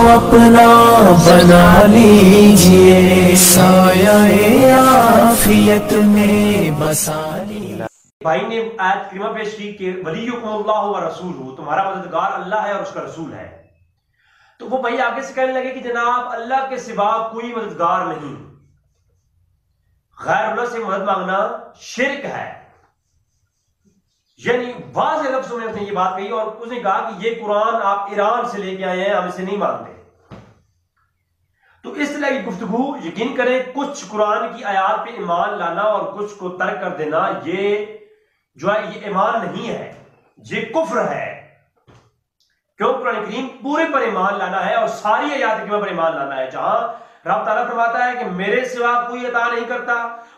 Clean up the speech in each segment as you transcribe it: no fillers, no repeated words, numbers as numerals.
अपना बना लीजिए, साया आफियत में बसा लीजिए। भाई ने आयत करीमा पेश की कि वलीयुकुमुल्लाह व रसूलुहु, तुम्हारा मददगार अल्लाह है और उसका रसूल है। तो वो भाई आगे से कहने लगे कि जनाब अल्लाह के सिवा कोई मददगार नहीं, गैर अल्लाह से मदद मांगना शिर्क है। यानी वाज़ेह लफ्ज़ों में उसने ये बात कही और उसने कहा कि ये कुरान आप ईरान से लेके आए हैं, हम इसे नहीं मानते। तो इस तरह की गुफ्तगू, यकीन करें कुछ कुरान की आयात पे ईमान लाना और कुछ को तर्क कर देना, ये जो है ये ईमान नहीं है, ये कुफ्र है। क्यों? कुरान करीम पूरे पर ईमान लाना है और सारी आयात करीमा पर ईमान लाना है। जहां रब ताला फरमाता है कि मेरे सिवा कोई अता नहीं करता,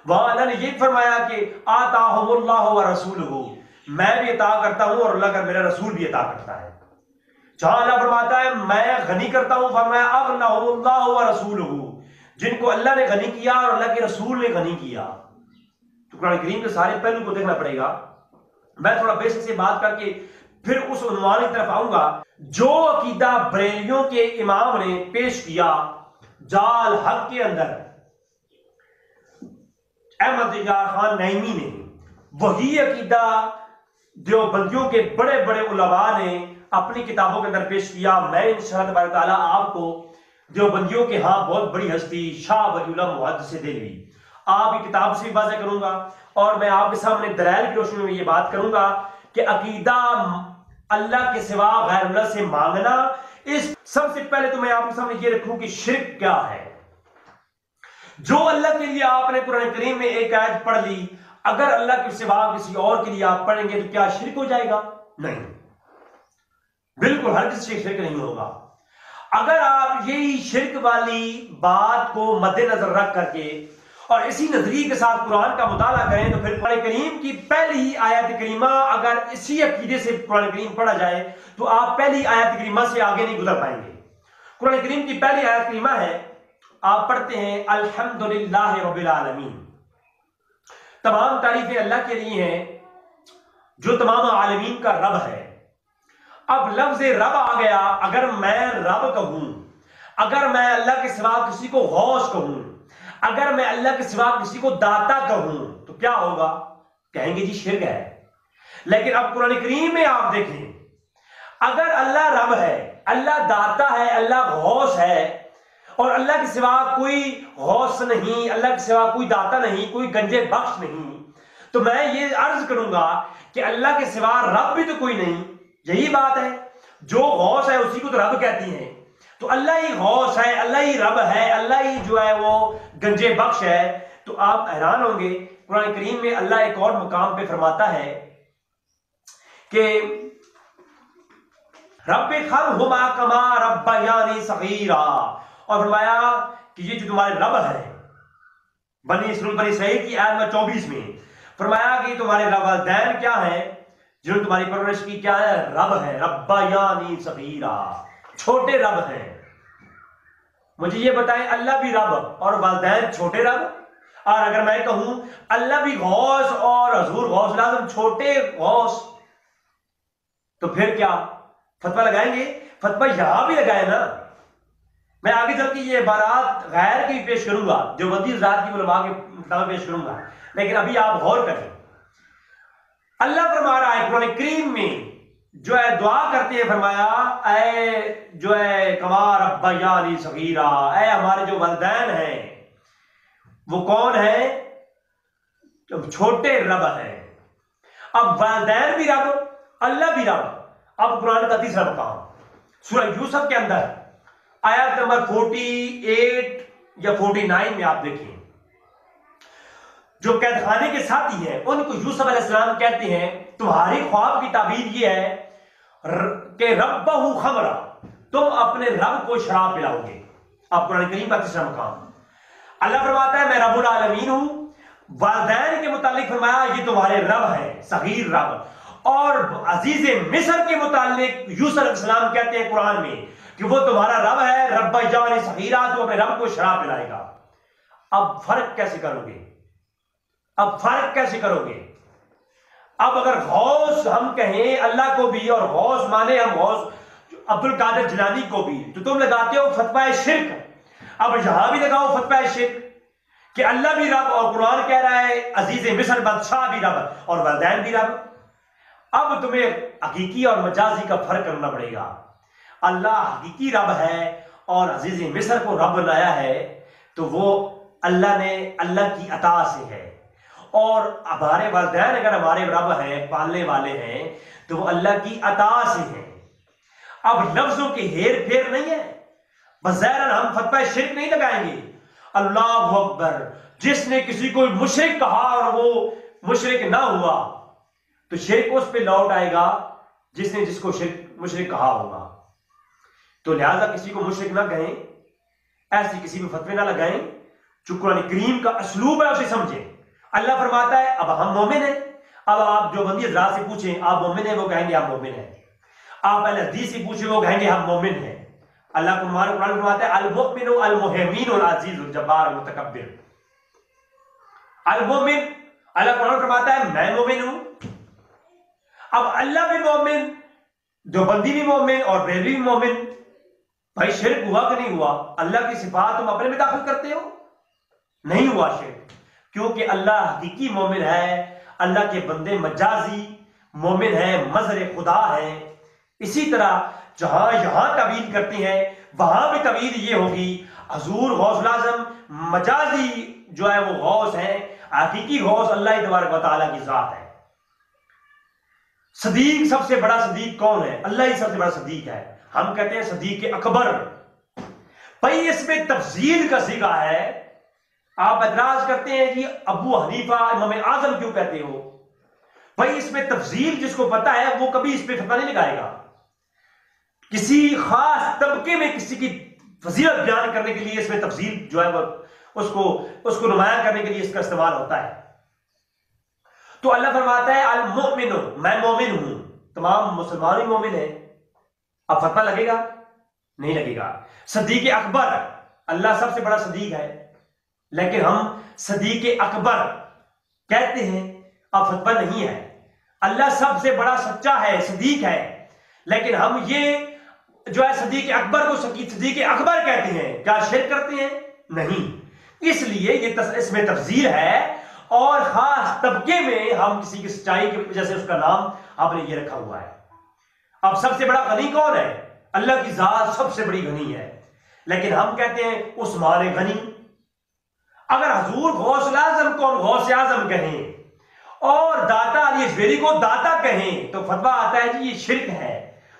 वहां अल्लाह ने ये फरमाया कि आताहुमुल्लाहु व रसूलुहु, मैं भी अता करता हूं और अल्लाह का मेरा रसूल भी अता करता है। जहां अल्लाह फरमाता है मैं गनी करता हूं, फरमाया अगनाहुमुल्लाहु व रसूलुहु, जिनको अल्लाह ने गनी किया और अल्लाह के रसूल ने गनी किया। तो कुरान करीम के सारे पहलू को देखना पड़ेगा। मैं थोड़ा बेसिक से बात करके फिर उस उन्वान की तरफ आऊंगा। जो अकीदा बरेलियों के इमाम ने पेश किया जाल हक के अंदर, अहमद यार खान नईमी ने, वही अकीदा देवबंदियों के बड़े बड़े उलमा ने अपनी किताबों के अंदर पेश किया। मैं इंशाअल्लाह ताला आपको देवबंदियों के यहाँ बहुत बड़ी हस्ती शाह वलीउल्लाह मुहद्दिस देलवी, आपकी किताब से भी बात करूंगा और मैं आपके सामने दलाइल की रोशनी में ये बात करूंगा कि अकीदा अल्लाह के सिवा गैर अल्लाह से मांगना, इस सबसे पहले तो मैं आपके सामने ये रखूं कि शिर्क क्या है। जो अल्लाह के लिए आपने कुरान करीम में एक आयत पढ़ ली, अगर अल्लाह के सिवा किसी और के लिए आप पढ़ेंगे तो क्या शिर्क हो जाएगा? नहीं, बिल्कुल हर किसी से शिर्क नहीं होगा। अगर आप यही शिर्क वाली बात को मद्देनजर रख करके और इसी नजरिए के साथ कुरान का मुताला करें तो फिर कुरान करीम की पहली ही आयत करीमा, अगर इसी अकीदे से कुरान करीम पढ़ा जाए तो आप पहली आयत करीमा से आगे नहीं गुजर पाएंगे। कुरान करीम की पहली आयत करीमा है, आप पढ़ते हैं अल्हम्दुलिल्लाह रब्बिल आलमीन, तमाम तारीफें अल्लाह के लिए हैं जो तमाम आलमीन का रब है। अब लफ्ज रब आ गया। अगर मैं रब कहूं, अगर मैं अल्लाह के सिवा किसी को गौस कहूं, अगर मैं अल्लाह के सिवा किसी को दाता कहूं तो क्या होगा? कहेंगे जी शिर्क है। लेकिन अब कुरान करीम में आप देखें, अगर अल्लाह रब है, अल्लाह दाता है, अल्लाह गौस है और अल्लाह के सिवा कोई गौस नहीं, अल्लाह के सिवा कोई दाता नहीं, कोई गंजे बख्श नहीं, तो मैं ये अर्ज करूंगा कि अल्लाह के सिवा रब भी तो कोई नहीं। यही बात है, जो गौस है उसी को तो रब कहती हैं। तो अल्लाह ही गौस है, अल्लाह ही रब है, अल्लाह ही जो है वो गंजे बख्श है। तो आप हैरान होंगे, कुरान करीम में अल्लाह एक और मुकाम पे फरमाता है कि रब्बे खरहुमा कमा रब्बयानी सगीरा, और फरमाया कि ये जो तुम्हारे रब है, बनी इसराइल की आयत नंबर 24 में फरमाया कि तुम्हारे रब क्या है, जिन्होंने तुम्हारी परवरिश की, क्या है? रब है, रब्बयानी सगीरा, छोटे रब हैं। मुझे ये बताएं, अल्लाह भी रब और वालिदैन छोटे रब? और अगर मैं कहूं अल्लाह भी गौस और हजूर गौस आजम छोटे गौस, तो फिर क्या फतवा लगाएंगे? फतवा यहां भी लगाए ना। मैं आगे चल के ये बारात गैर की पेश करूंगा, जो बदी ज़ात की उलमा के किताब पेश करूंगा, लेकिन अभी आप गौर करें। अल्लाह फरमा रहा है कुरान करीम में, जो है दुआ करते हैं, फरमाया ऐ जो है कमा रब्बयानी सगीरा, ऐ हमारे जो वालिदैन हैं वो कौन है? जो छोटे रब है। अब वालिदैन भी रब, अल्लाह भी रब। अब कुरान का तीसरा मकाम सूरह यूसुफ के अंदर आयत नंबर 48 या 49 में आप देखिए, जो कैदखाने के साथी हैं उनको यूसुफ अलैहिस्सलाम कहते हैं तुम्हारी ख्वाब की ताबीर ये है कि रब्बहु खमरा, तुम अपने रब को शराब पिलाओगे। आप कुरान करीम का तीसरा मकाम, अल्लाह फरमाता है मैं रब्बुल आलमीन हूं। वालिदैन के मुतालिक फरमाया ये तुम्हारे रब है, सगीर रब। और अजीज मिस्र के मुतालिक यूसुफ अलैहिस्सलाम कहते हैं कुरान में कि वो तुम्हारा रब है, रब्बयानी सगीरा, तो अपने रब को शराब पिलाएगा। अब फर्क कैसे करोगे? अब फर्क कैसे करोगे? अब अगर गौस हम कहें अल्लाह को भी, और गौस माने हम गौस अब्दुल कादिर जिलानी को भी, तो तुम लगाते हो फतवा शिर्क, अब यहां भी लगाओ फतवा शिर्क कि अल्लाह भी रब, और कुरान कह रहा है अजीज मिस्र बादशाह भी रब और वलदैन भी रब। अब तुम्हें हकीकी और मजाजी का फर्क करना पड़ेगा। अल्लाह हकीकी रब है और अजीज मिस्र को रब बनाया है, तो वो अल्लाह ने अल्लाह की अता से है, और हमारे वलदैन अगर हमारे रब हैं, पालने वाले हैं, तो वो अल्लाह की अता से हैं। अब लफ्जों की हेर फेर नहीं है, बज़ाहिर हम फतवा शिर्क नहीं लगाएंगे। अल्लाह अकबर, जिसने किसी को मुशरिक कहा और वो मुशरिक ना हुआ, तो शिर्क उस पे लौट आएगा जिसने जिसको शिर्क मुशरिक कहा होगा। तो लिहाजा किसी को मुशरिक ना कहें, ऐसी किसी में फतवे ना लगाएं, जो कुरान करीम का असलूब है उसे समझें। अल्लाह फरमाता है अब हम मोमिन हैं। अब आप जो बंदी हज़रात से पूछें आप मोमिन हैं, वो कहेंगे आप मोमिन हैं। आप अहले हदीस से पूछें, वो कहेंगे हम मोमिन हैं। अल्लाह कुरान फरमाता है अल मुमिनु अल मुहैमिनु अल अजीजुल जब्बार अल मुतकब्बिर। अल मुमिन, अल्लाह कुरान फरमाता है मैं मोमिन हूं। अब अल्लाह भी मोमिन, देवबंदी भी मोमिन और बेरवी भी मोमिन। भाई शिर्क हुआ कि नहीं हुआ? अल्लाह की सिफात तुम अपने में दाखिल करते हो, नहीं हुआ शिर्क, क्योंकि अल्लाह हकीकी मोमिन है, अल्लाह के बंदे मजाजी मोमिन है, मजर खुदा है। इसी तरह जहां यहां तवील करते हैं वहां भी तवील ये होगी, हजूर गौसुल आज़म मजाजी जो है वो गौस है, हकीकी गौस अल्लाह तबारक व तआला की जात है। सदीक, सबसे बड़ा सदीक कौन है? अल्लाह ही सबसे बड़ा सदीक है। हम कहते हैं सदीक अकबर। भाई इसमें तफसील का सीगा है। आप एतराज करते हैं कि अबू हनीफा इमाम आजम क्यों कहते हो? भाई इसमें तफसील जिसको पता है वो कभी इस पर फतवा नहीं लगाएगा। किसी खास तबके में किसी की फजीलत बयान करने के लिए इसमें तफसील जो है वो उसको नुमाया करने के लिए इसका इस्तेमाल होता है। तो अल्लाह फरमाता है अल मुमिनु, मैं मोमिन हूं, तमाम मुसलमान ही मोमिन है। अब फतवा लगेगा? नहीं लगेगा। सदीक अकबर, अल्लाह सबसे बड़ा सदीक है, लेकिन हम सदीक अकबर कहते हैं, अब फतवा नहीं है। अल्लाह सबसे बड़ा सच्चा है, सदीक है, लेकिन हम ये जो है सदीक अकबर को सदीक अकबर कहते हैं। क्या शिर्क करते हैं? नहीं। इसलिए ये इसमें तफसील है, और खास तबके में हम किसी की सच्चाई की वजह से उसका नाम आपने ये रखा हुआ है। अब सबसे बड़ा गनी कौन है? अल्लाह की जात सबसे बड़ी गनी है, लेकिन हम कहते हैं उस्मान गनी। अगर हजूर गौसुल आज़म को हम गौस आज़म कहें और दाता अली अजमेरी को दाता कहें, तो फतवा आता है जी ये शिर्क है।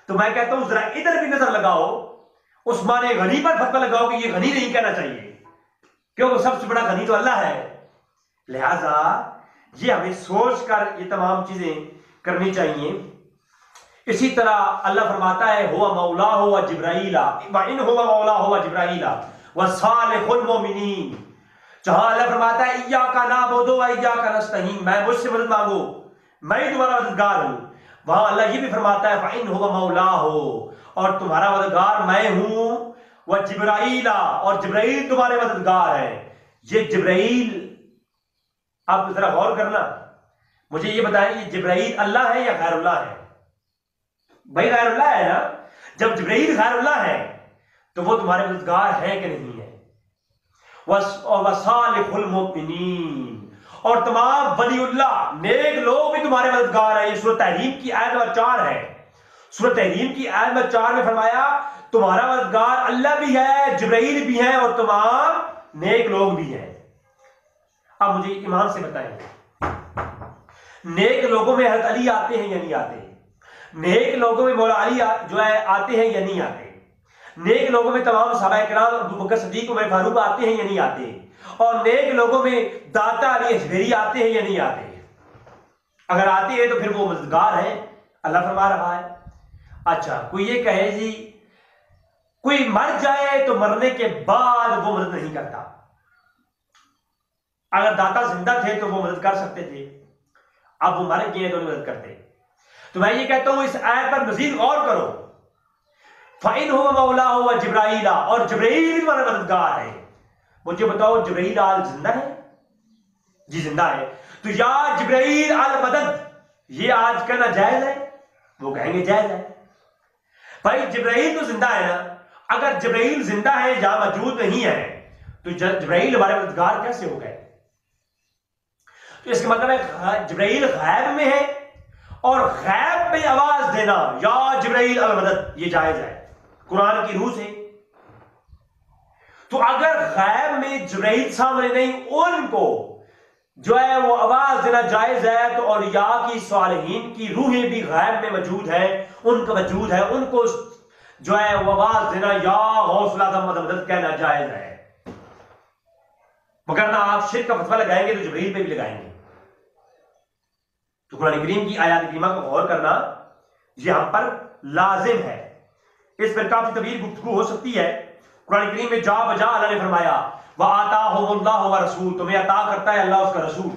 तो मैं कहता हूं जरा इधर भी नजर लगाओ, उस्मान गनी पर फतवा लगाओ कि ये गनी नहीं कहना चाहिए, क्योंकि सबसे बड़ा गनी तो अल्लाह है। लिहाजा ये हमें सोच कर ये तमाम चीजें करनी चाहिए। इसी तरह अल्लाह फरमाता है हुवा मौला हुवा जिब्राईला व इन हुवा मौला हुवा जिब्राईला व सालिहुल मोमिनीन। जहां अल्लाह फरमाता है इय्याका नअबुदु व इय्याका नस्तईन, मैं मुझसे मदद मांगो, मैं ही तुम्हारा मददगार हूं। वहां अल्लाह ये भी फरमाता है फ़इन हुवा मौला हो, और तुम्हारा मददगार मैं हूं, व जिब्राईला, और जिब्राईल तुम्हारे मददगार है। ये जिब्राईल, आप जरा गौर करना, मुझे ये बताएं ये जिब्राईल अल्लाह है या गैरुल्लाह है? भाई गैरुल्लाह है ना। जब जिब्राईल गैरुल्लाह है तो वो तुम्हारे मददगार है कि नहीं है? वसालिहुल मोमिनीन, और तमाम वलीउल्लाह नेक लोग भी तुम्हारे मददगार है। ये सूरह तहरीम की आयत नंबर 4 है। सूरह तहरीम की आयत नंबर 4 में फरमाया तुम्हारा मददगार अल्लाह भी है, जिब्राईल भी है, और तमाम नेक लोग भी हैं। अब मुझे ईमान से बताएं, नेक लोगों में हज़रत अली आते हैं या नहीं आते? नेक लोगों में मौला अली जो है आते हैं या नहीं आते? नेक लोगों में तमाम सहाबा किराम अबू बकर सिद्दीक उमर फारूक आते हैं या नहीं आते? और नेक लोगों में दाता अली अजमेरी आते हैं या नहीं आते? अगर आते हैं तो फिर वो मददगार है, अल्लाह फरमा रहा है। अच्छा, कोई ये कहे जी कोई मर जाए तो मरने के बाद वो मदद नहीं करता, अगर दाता जिंदा थे तो वो मदद कर सकते थे, अब वो मर गए तो नहीं मदद करते। तो मैं ये कहता हूं इस आयत पर मजीद गौर करो। फ़इन हुवा मौला हुवा जिब्राईला, और जिब्राईल तुम्हारा मददगार है। मुझे बताओ जिब्राईल आज जिंदा है? जी जिंदा है। तो या जिब्राईल अल मदद, ये आज कहना जायज है? वो कहेंगे जायज है। भाई जिब्राइल तो जिंदा है ना, अगर जिब्राइल जिंदा है या मौजूद नहीं है तो जिब्राइल हमारे मददगार कैसे हो गए? तो इसका मतलब है जिब्राइल गैब में है और गैब में आवाज देना या जिब्राइल अल मदद ये जायज है कुरान की रूह से। तो अगर गैब में जिब्राइल सामने नहीं, उनको जो है वो आवाज देना जायज है, तो औलिया की सालिहीन की रूहें भी गैब में मौजूद है, उनका वजूद है, उनको जो है वो आवाज देना या हौसला मदद कहना जायज है। मगर ना आप शिर्क का फतवा लगाएंगे तो जिब्राइल पे भी लगाएंगे। तो कुरान करीम की आयत करीमा को गौर करना यहां पर लाजिम है। इस पर काफी तवील गुफ्तगू हो सकती है। कुरान करीम में जा बजा अल्लाह ने फरमाया वह आता हुमुल्लाह व रसूल, तुम्हें अता करता है अल्लाह उसका रसूल,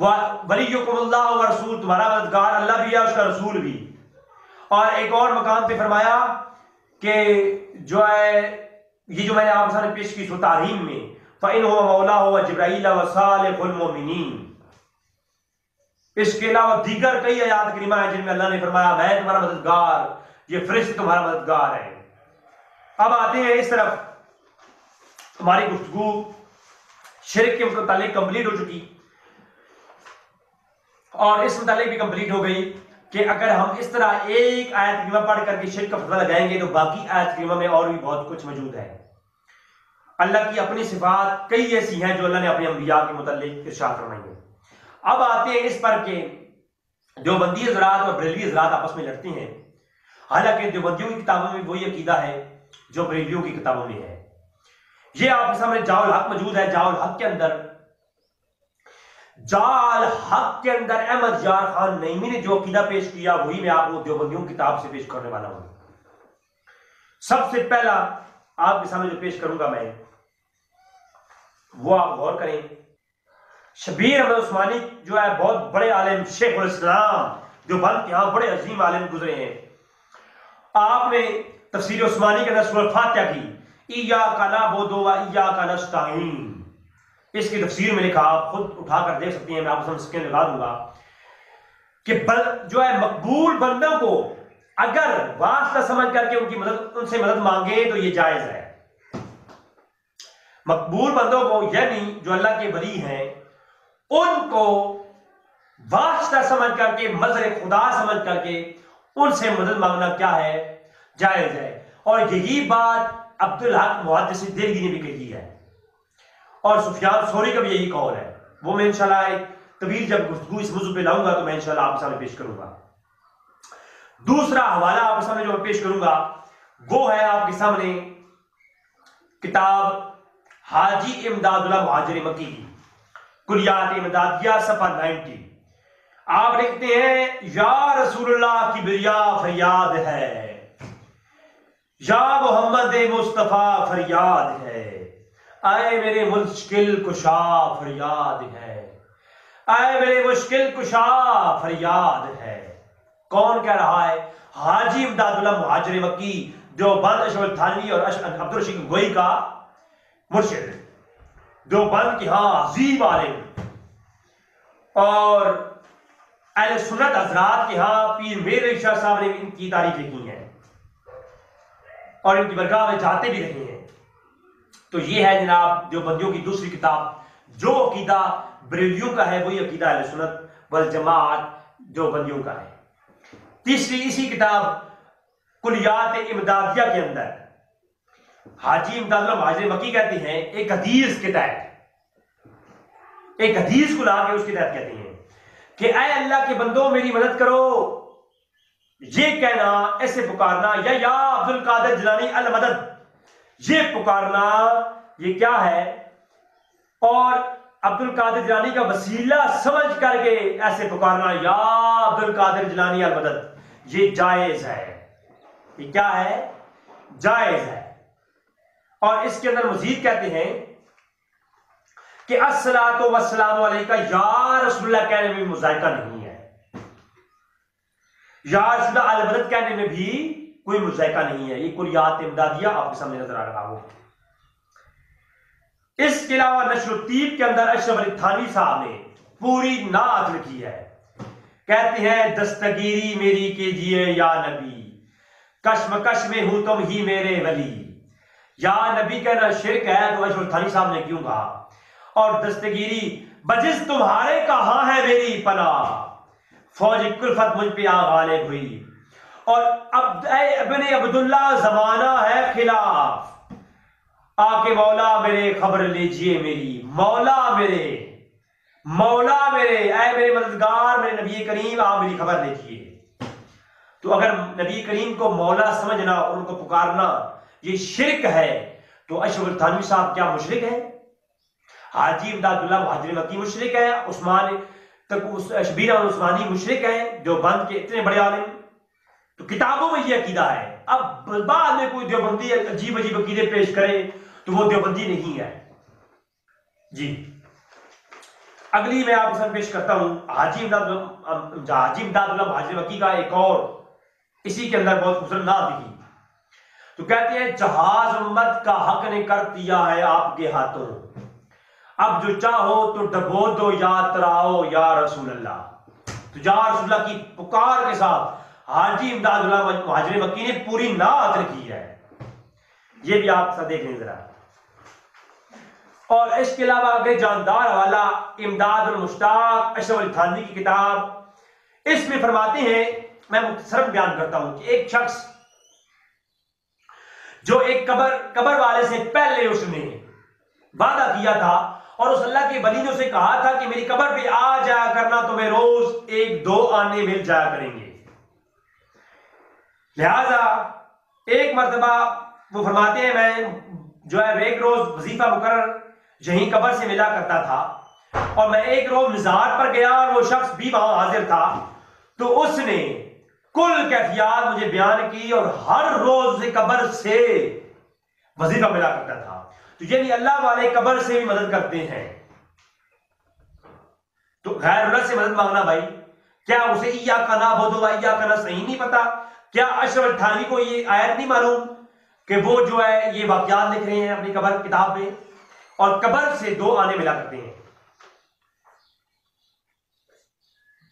वह वलियुकुमुल्लाह व रसूल, तुम्हारा मददगार अल्लाह भी है उसका रसूल भी। और एक और मकाम पे फरमाया कि जो है ये जो मैंने आपके सामने पेश की तारीम में फ़इन हुवा मौला हुवा जिब्राईल व सालिहुल मोमिनीन, इसके अलावा दीगर कई आयात करीमा है जिनमें अल्लाह ने फरमाया मैं तुम्हारा मददगार, ये फरिश्ते तुम्हारा मददगार है। अब आते हैं इस तरफ, हमारी गुफ्तगू शिर्क के मुतालिक कंप्लीट हो चुकी और इस मुतालिक भी कंप्लीट हो गई कि अगर हम इस तरह एक आयत करीमा पढ़ करके शिर्क का फतवा लगाएंगे तो बाकी आयत करीमा में और भी बहुत कुछ मौजूद है। अल्लाह की अपनी सिफात कई ऐसी हैं जो अल्लाह ने अपने अंबिया के मुतालिक इरशाद फरमाई है। अब आते हैं इस पर के देवबंदी हज़रात और बरेलवी हज़रात आपस में लड़ते हैं। हालांकि देवबंदियों की किताबों में वही अकीदा है जो बरेलवियों की किताबों में है। ये आपके सामने जाउल हक मौजूद है। जाउल हक के अंदर अहमद यार खान नईमी ने जो अकीदा पेश किया वही मैं आपको देवबंदियों की किताब से पेश करने वाला हूं। सबसे पहला आपके सामने जो पेश करूंगा मैं वो आप गौर करें। शबीर अहमद उस्मानी जो है बहुत बड़े आलिम, शेखुल इस्लाम देवबंद के यहां बड़े अजीम आलिम गुजरे हैं। आपने तफसीर उस्मानी के अंदर सूरह फातिहा की इय्याका नअबुदु व इय्याका नस्तईन, इसकी तफसीर में लिखा, आप खुद उठाकर देख सकते हैं, मैं आपको स्क्रीन लगा दूंगा कि जो है मकबूल बंदों को अगर वास्ता समझ करके उनसे मदद मांगे तो ये जायज है। मकबूल बंदों को यानी जो अल्लाह के वली हैं उनको वास्ता समझ करके, मज़हर खुदा समझ करके उनसे मदद मांगना क्या है, जायज है। और यही बात अब्दुल हक मुहद्दिस दिल्ली ने भी कही है और सुफियान सौरी का भी यही कौल है। वो मैं इंशाल्लाह एक तवील जब गुफ्तगू इस मौजू पे लाऊंगा तो मैं इंशाल्लाह आपके सामने पेश करूंगा। दूसरा हवाला आपके सामने जो मैं पेश करूंगा वो है आपके सामने किताब हाजी इमदादुल्लाह मुहाजिर मक्की की कुलियात इमदादिया सफा 90। आप लिखते हैं या रसूलुल्लाह की बिरिया फरियाद है, या मोहम्मद मुस्तफा फरियाद है, आए मेरे मुश्किल कुशा फरियाद है, आए मेरे मुश्किल कुशा फरियाद है। कौन कह रहा है? हाजी इमदादुल्लाह मुहाजिर मक्की देवबंद अशरफ थानवी और अब्दुल रशीद गोई का मुर्शिद, देवबंद के यहां अजीम आलिम और अहले सुन्नत हज़रात के यहां पीर मेर शाह साहब ने इनकी तारीफें की हैं और इनकी बरगाह में जाते भी रहे हैं। तो ये है जनाब देवबंदियों की दूसरी किताब। जो अकीदा बरेलियों का है वही अकीदा अहले सुन्नत वल जमात देवबंदियों का है। तीसरी इसी किताब कुलियात इमदादिया के अंदर हाजी इमदादुल्लाह मुहाजिर मक्की कहते हैं एक हदीस के तहत, एक हदीस को लाके उसके तहत कहते हैं कि ऐ अल्लाह के बंदो मेरी मदद करो, ये कहना, ऐसे पुकारना या अब्दुल कादिर जिलानी अल मदद, ये पुकारना ये क्या है? और अब्दुल कादिर जिलानी का वसीला समझ करके ऐसे पुकारना या अब्दुल कादिर जिलानी अल मदद, ये जायज है। ये क्या है? जायज है। और इसके अंदर मजीद कहते हैं कि अस्सलातु वस्सलामु अलैका या रसूलुल्लाह कहने में मुज़ायका नहीं है, या रसूलुल्लाह अल मदद कहने में भी कोई मुज़ायका नहीं है। ये कुलियात इमदादिया आपके सामने नजर आ रहा हो। इसके अलावा नशरुत्तीब के अंदर अशरफ अली थानवी साहब ने पूरी नात लिखी है। कहते हैं दस्तगीरी मेरी कीजिए या नबी, कश्मकश में हूं तुम ही मेरे वली। या नबी कहना शिरक है तो अशरफ थानी साहब ने क्यों कहा। और दस्तगीरी बजिस तुम्हारे कहां है मेरी पनाह, फौज कुल्फत मुझ पे गालिब हुई। और अब इब्ने अब्दुल्ला जमाना है खिलाफ, आके मौला मेरे खबर लीजिए मेरी, मौला मेरे, मौला मेरे, ऐ मेरे मददगार मेरे नबी करीम आप मेरी खबर लीजिए। तो अगर नबी करीम को मौला समझना और उनको पुकारना ये शिरक है, तो अशरफ थानवी साहब क्या मुशरिक है? हाजी इमदादुल्लाह मुहाजिर मक्की मुशरिक है, उस्मान तक शबीर उस्मानी मुशरिक है, जो बंद के इतने बड़े आलिम। तो किताबों में ये अकीदा है। अब बाद में कोई देवबंदी अजीब अजीब अकीदे पेश करे तो वो देवबंदी नहीं है जी। अगली मैं आपके सामने पेश करता हूं हाजी इमदादुल्लाह मुहाजिर मक्की का एक और इसी के अंदर बहुत खूबसूरत नात लिखी। तो कहते हैं जहाज उम्मत का हक ने कर दिया है आपके हाथों, अब जो चाहो तो डबो दो या तराओ या रसूल अल्लाह। तो या रसूल अल्लाह की पुकार के साथ हाजी इमदादुल्लाह मुहाजिर मक्की ने पूरी नात लिखी है। ये भी आप सब देख लें जरा। और इसके अलावा अगर जानदार हवाला इमदादुल मुश्ताक अशरफ अली थानवी की किताब, इसमें फरमाते हैं, मैं मुख्तसरन बयान करता हूं कि एक शख्स जो एक कबर वाले से पहले उसने वादा किया था और उस अल्लाह के वली ने उसे कहा था कि मेरी कबर पे आ जाया करना, तुम्हें रोज एक दो आने मिल जाया करेंगे। लिहाजा एक मरतबा वो फरमाते हैं मैं जो है एक रोज वजीफा मुकर्रर यहीं कबर से मिला करता था और मैं एक रोज मज़ार पर गया और वो शख्स भी वहां हाजिर था। तो उसने कुल कैफियत मुझे बयान की और हर रोज कबर से वजीफा मिला करता था। तो यानी अल्लाह वाले कबर से भी मदद करते हैं। तो गैरुल्लाह से मदद मांगना भाई, क्या उसे इया का ना बोदो इया का ना सही नहीं पता? क्या अशरफ थानवी को ये आयत नहीं मालूम कि वो जो है ये वाकयात लिख रहे हैं अपनी कबर किताब में और कबर से दो आने मिला करते हैं।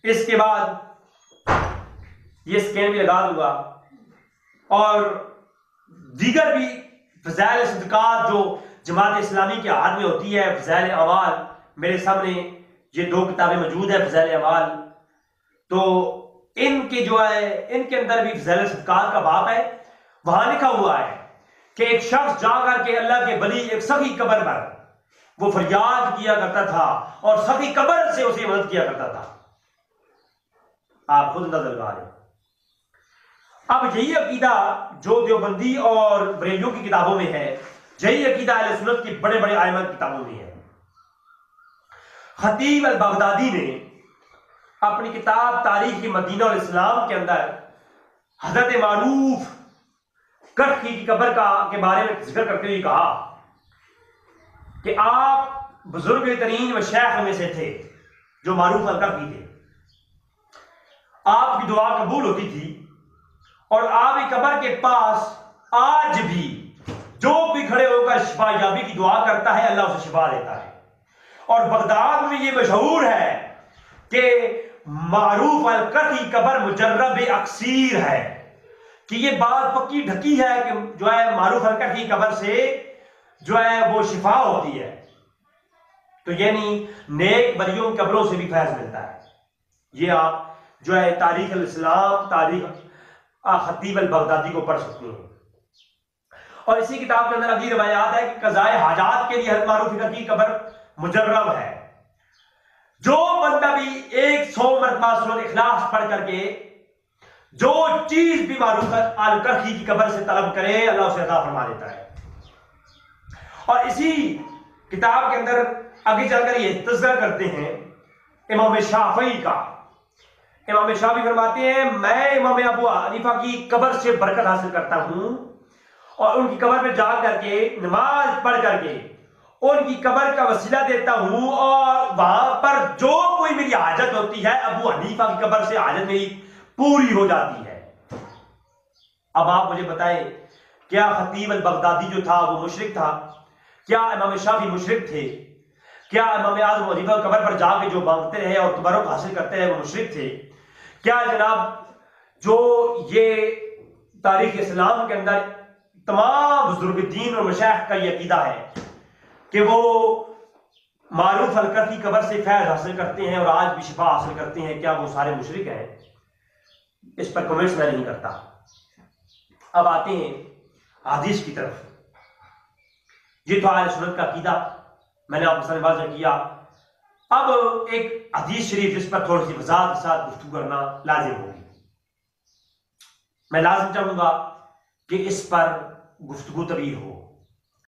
इसके बाद ये स्कैन भी लगा दूंगा और दीगर भी फज़ाइल सदकात जो जमात इस्लामी के हाथ में होती है, फज़ाइल अमाल, मेरे सामने ये दो किताबें मौजूद है फज़ाइल अमाल। तो इनके जो है इनके अंदर भी फज़ाइल सदकात का बाब है। वहां लिखा हुआ है कि एक शख्स जाकर के अल्लाह के वली एक सखी कबर पर वो फरियाद किया करता था और सखी कबर से उसे मदद किया करता था। आप खुद नजर लगा रहे। अब यही अकीदा जो देवबंदी और बरेलियों की किताबों में है, यही अकीदा अहले सुन्नत की बड़े बड़े आइमा की किताबों में है। खतीब अल बगदादी ने अपनी किताब तारीख मदीना और इस्लाम के अंदर हजरत मारूफ करखी की कबर के बारे में जिक्र करते हुए कहा कि आप बुजुर्ग तरीन व शेख में से थे जो मारूफ अल करखी थे। आपकी दुआ कबूल होती थी और आपकी कबर के पास आज भी जो भी खड़े होकर शिफा याबी की दुआ करता है अल्लाह उसे शिफा देता है। और बगदाद में ये मशहूर है कि मारूफ अल करखी कबर मुजर्रब अक्सीर है, कि ये बात पक्की ढकी है कि जो है मारूफ अल करखी कबर से जो है वो शिफा होती है। तो यानी नेक बरियों कब्रों से भी फैज मिलता है। ये आप जो है तारीख अल इस्लाम तारीख खतीब अल बगदादी को पढ़ सकते हैं। और इसी किताब के अंदर अगली रवायात है कि कज़ाए हाजात के लिए हज़रत मारूफ करखी कबर मुजर्रब है। जो बंदा भी 100 मरतबा सूरह इखलास पढ़ करके जो चीज भी मारूफ अल करखी की कबर से तलब करे अल्लाह उसे अता फरमा देता है। और इसी किताब के अंदर आगे चलकर ये तज़किरा करते हैं इमाम शाफई का। इमाम शाफई फरमाते हैं मैं इमाम अबू हनीफा की कबर से बरकत हासिल करता हूं और उनकी कबर पे जा करके नमाज पढ़ करके उनकी कबर का वसीला देता हूं और वहां पर जो कोई मेरी हाजत होती है अबू हनीफा की कबर से हाजत मेरी पूरी हो जाती है। अब आप मुझे बताएं, क्या खतीब अल बगदादी जो था वो मुशरिक था? क्या इमाम शाफी मुशरिक थे? क्या इमाम आज़म हनीफा की कबर पर जाके जो मांगते रहे और तबरुक हासिल करते रहे वो मुशरिक थे? क्या जनाब जो ये तारीख इस्लाम के अंदर तमाम बुजुर्ग दीन और मशाइख का ये अकीदा है कि वो मारूफ हल्का की कब्र से फैज हासिल करते हैं और आज भी शिफा हासिल करते हैं। क्या वो सारे मुशरिक हैं? इस पर कमेंट्स मैं नहीं करता। अब आते हैं हदीस की तरफ। ये तो अहले सुन्नत का अकीदा मैंने आपके सामने वाज़ेह किया। अब एक हदीस शरीफ जिस पर थोड़ी सी वज़ाहत के साथ गुफ्तगू करना लाजिम होगी। मैं लाजिम चाहूंगा कि इस पर गुफ्तगू तवील हो।